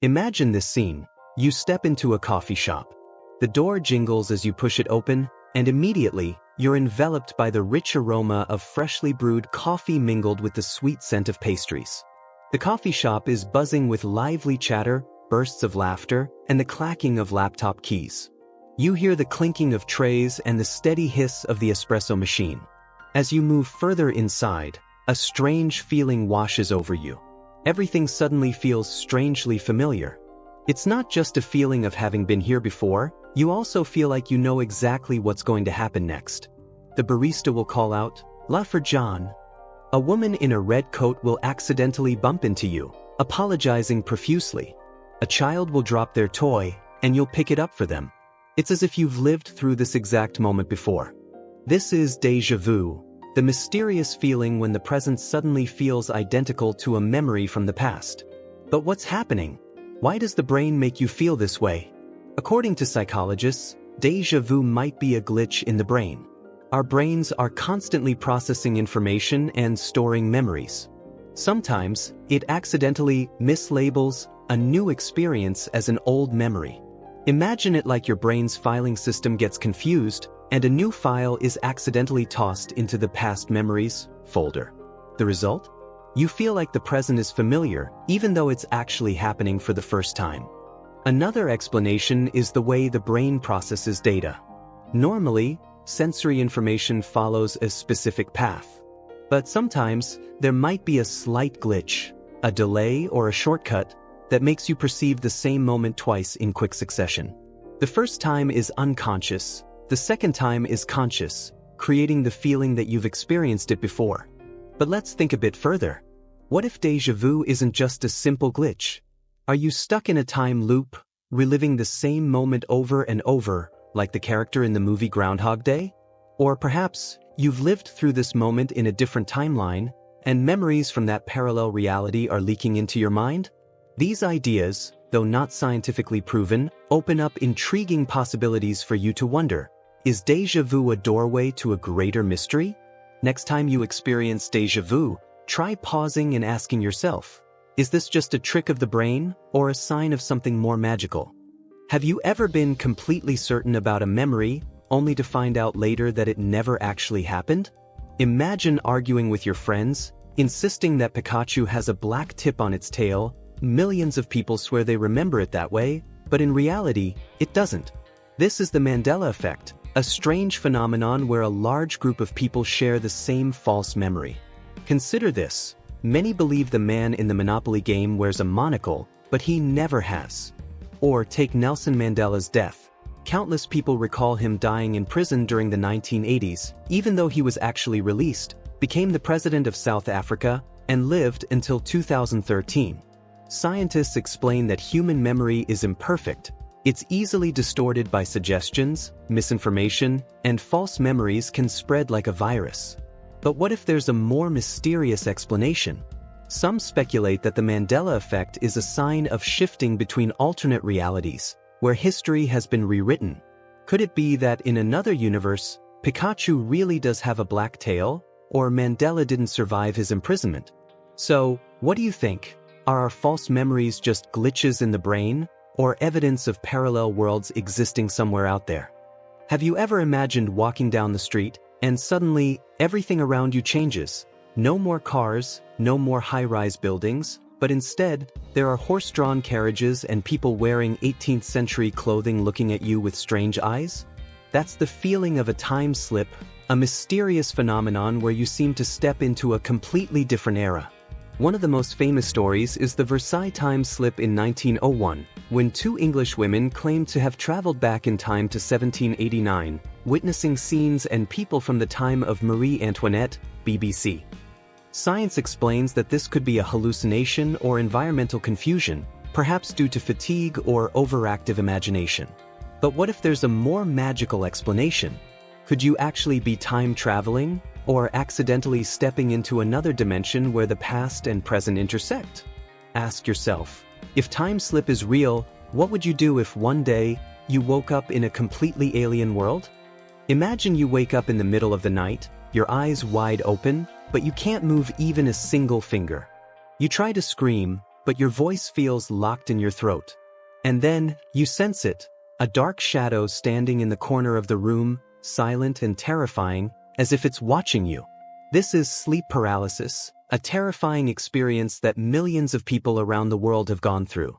Imagine this scene. You step into a coffee shop. The door jingles as you push it open, and immediately, you're enveloped by the rich aroma of freshly brewed coffee mingled with the sweet scent of pastries. The coffee shop is buzzing with lively chatter, bursts of laughter, and the clacking of laptop keys. You hear the clinking of trays and the steady hiss of the espresso machine. As you move further inside, a strange feeling washes over you. Everything suddenly feels strangely familiar. It's not just a feeling of having been here before, you also feel like you know exactly what's going to happen next. The barista will call out, "La for John." A woman in a red coat will accidentally bump into you, apologizing profusely. A child will drop their toy, and you'll pick it up for them. It's as if you've lived through this exact moment before. This is deja vu, the mysterious feeling when the present suddenly feels identical to a memory from the past. But what's happening? Why does the brain make you feel this way? According to psychologists, deja vu might be a glitch in the brain. Our brains are constantly processing information and storing memories. Sometimes, it accidentally mislabels a new experience as an old memory. Imagine it like your brain's filing system gets confused, and a new file is accidentally tossed into the past memories folder. The result? You feel like the present is familiar, even though it's actually happening for the first time. Another explanation is the way the brain processes data. Normally, sensory information follows a specific path. But sometimes, there might be a slight glitch, a delay or a shortcut, that makes you perceive the same moment twice in quick succession. The first time is unconscious, the second time is conscious, creating the feeling that you've experienced it before. But let's think a bit further. What if deja vu isn't just a simple glitch? Are you stuck in a time loop, reliving the same moment over and over, like the character in the movie Groundhog Day? Or perhaps, you've lived through this moment in a different timeline, and memories from that parallel reality are leaking into your mind? These ideas, though not scientifically proven, open up intriguing possibilities for you to wonder, is deja vu a doorway to a greater mystery? Next time you experience deja vu, try pausing and asking yourself, is this just a trick of the brain, or a sign of something more magical? Have you ever been completely certain about a memory, only to find out later that it never actually happened? Imagine arguing with your friends, insisting that Pikachu has a black tip on its tail. Millions of people swear they remember it that way, but in reality, it doesn't. This is the Mandela Effect, a strange phenomenon where a large group of people share the same false memory. Consider this. Many believe the man in the Monopoly game wears a monocle, but he never has. Or take Nelson Mandela's death. Countless people recall him dying in prison during the 1980s, even though he was actually released, became the president of South Africa, and lived until 2013. Scientists explain that human memory is imperfect. It's easily distorted by suggestions, misinformation, and false memories can spread like a virus. But what if there's a more mysterious explanation? Some speculate that the Mandela Effect is a sign of shifting between alternate realities, where history has been rewritten. Could it be that in another universe, Pikachu really does have a black tail, or Mandela didn't survive his imprisonment? So, what do you think? Are our false memories just glitches in the brain, or evidence of parallel worlds existing somewhere out there? Have you ever imagined walking down the street, and suddenly, everything around you changes? No more cars, no more high-rise buildings, but instead, there are horse-drawn carriages and people wearing 18th century clothing looking at you with strange eyes? That's the feeling of a time slip, a mysterious phenomenon where you seem to step into a completely different era. One of the most famous stories is the Versailles time slip in 1901, when two English women claimed to have traveled back in time to 1789, witnessing scenes and people from the time of Marie Antoinette, BBC. Science explains that this could be a hallucination or environmental confusion, perhaps due to fatigue or overactive imagination. But what if there's a more magical explanation? Could you actually be time traveling, or accidentally stepping into another dimension where the past and present intersect? Ask yourself, if time slip is real, what would you do if one day you woke up in a completely alien world? Imagine you wake up in the middle of the night, your eyes wide open, but you can't move even a single finger. You try to scream, but your voice feels locked in your throat. And then, you sense it, a dark shadow standing in the corner of the room, silent and terrifying, as if it's watching you. This is sleep paralysis, a terrifying experience that millions of people around the world have gone through.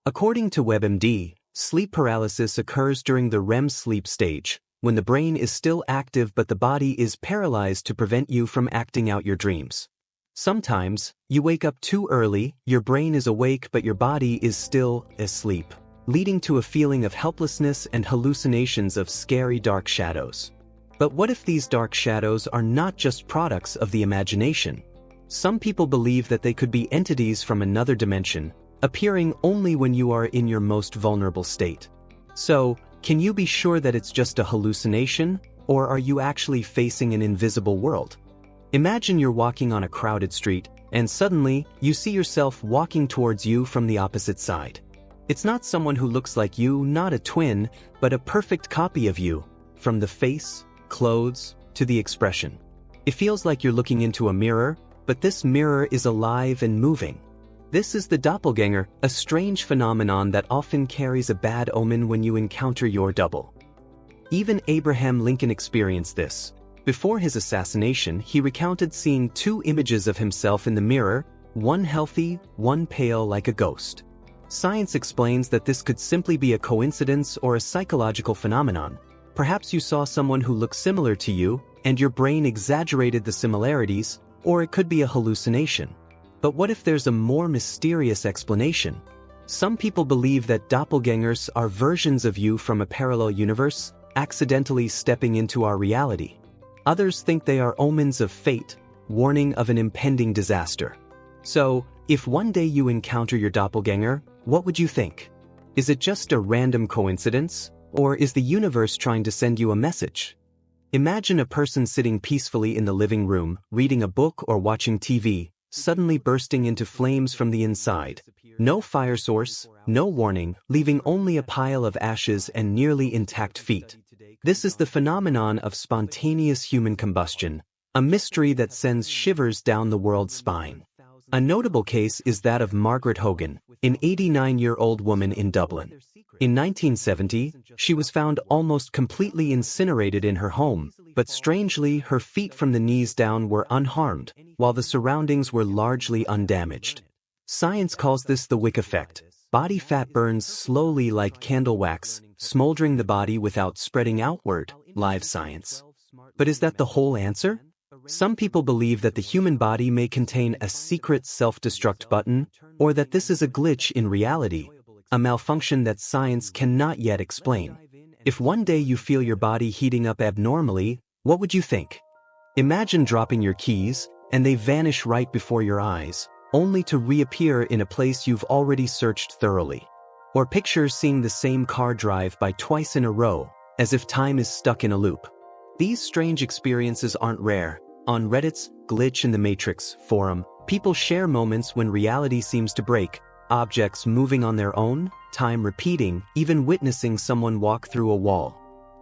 According to WebMD, sleep paralysis occurs during the REM sleep stage, when the brain is still active but the body is paralyzed to prevent you from acting out your dreams. Sometimes, you wake up too early, your brain is awake but your body is still asleep, leading to a feeling of helplessness and hallucinations of scary dark shadows. But what if these dark shadows are not just products of the imagination? Some people believe that they could be entities from another dimension, appearing only when you are in your most vulnerable state. So, can you be sure that it's just a hallucination, or are you actually facing an invisible world? Imagine you're walking on a crowded street, and suddenly, you see yourself walking towards you from the opposite side. It's not someone who looks like you, not a twin, but a perfect copy of you, from the face, clothes, to the expression. It feels like you're looking into a mirror, but this mirror is alive and moving. This is the doppelganger, a strange phenomenon that often carries a bad omen when you encounter your double. Even Abraham Lincoln experienced this. Before his assassination, he recounted seeing two images of himself in the mirror, one healthy, one pale like a ghost. Science explains that this could simply be a coincidence or a psychological phenomenon. Perhaps you saw someone who looked similar to you, and your brain exaggerated the similarities, or it could be a hallucination. But what if there's a more mysterious explanation? Some people believe that doppelgängers are versions of you from a parallel universe, accidentally stepping into our reality. Others think they are omens of fate, warning of an impending disaster. So, if one day you encounter your doppelganger, what would you think? Is it just a random coincidence, or is the universe trying to send you a message? Imagine a person sitting peacefully in the living room, reading a book or watching TV, suddenly bursting into flames from the inside. No fire source, no warning, leaving only a pile of ashes and nearly intact feet. This is the phenomenon of spontaneous human combustion, a mystery that sends shivers down the world's spine. A notable case is that of Margaret Hogan, an 89-year-old woman in Dublin. In 1970, she was found almost completely incinerated in her home, but strangely her feet from the knees down were unharmed, while the surroundings were largely undamaged. Science calls this the wick effect. Body fat burns slowly like candle wax, smoldering the body without spreading outward, live science. But is that the whole answer? Some people believe that the human body may contain a secret self-destruct button, or that this is a glitch in reality, a malfunction that science cannot yet explain. If one day you feel your body heating up abnormally, what would you think? Imagine dropping your keys, and they vanish right before your eyes, only to reappear in a place you've already searched thoroughly. Or picture seeing the same car drive by twice in a row, as if time is stuck in a loop. These strange experiences aren't rare. On Reddit's Glitch in the Matrix forum, people share moments when reality seems to break, objects moving on their own, time repeating, even witnessing someone walk through a wall.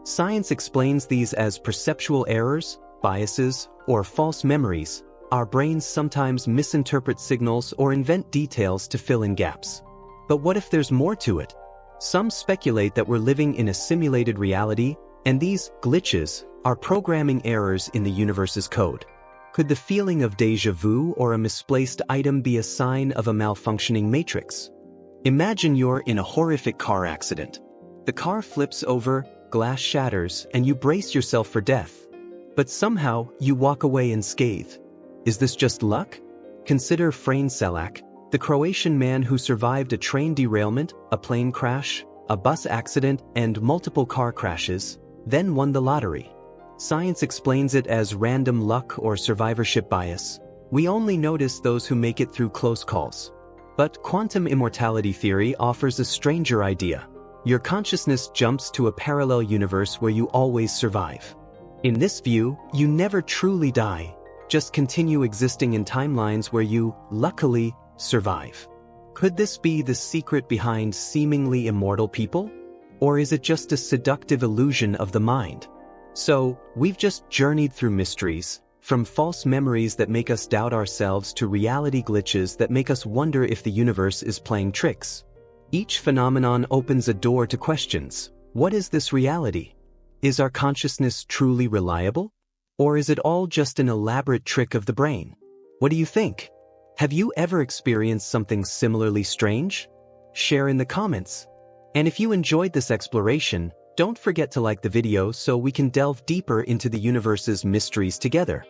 Science explains these as perceptual errors, biases, or false memories. Our brains sometimes misinterpret signals or invent details to fill in gaps. But what if there's more to it? Some speculate that we're living in a simulated reality, and these glitches are programming errors in the universe's code. Could the feeling of deja vu or a misplaced item be a sign of a malfunctioning matrix? Imagine you're in a horrific car accident. The car flips over, glass shatters, and you brace yourself for death. But somehow, you walk away unscathed. Is this just luck? Consider Frane Selak, the Croatian man who survived a train derailment, a plane crash, a bus accident, and multiple car crashes, then won the lottery. Science explains it as random luck or survivorship bias. We only notice those who make it through close calls. But quantum immortality theory offers a stranger idea. Your consciousness jumps to a parallel universe where you always survive. In this view, you never truly die, just continue existing in timelines where you, luckily, survive. Could this be the secret behind seemingly immortal people? Or is it just a seductive illusion of the mind? So, we've just journeyed through mysteries, From false memories that make us doubt ourselves to reality glitches that make us wonder if the universe is playing tricks. Each phenomenon opens a door to questions. What is this reality? Is our consciousness truly reliable? Or is it all just an elaborate trick of the brain? What do you think? Have you ever experienced something similarly strange? Share in the comments. And if you enjoyed this exploration, don't forget to like the video so we can delve deeper into the universe's mysteries together.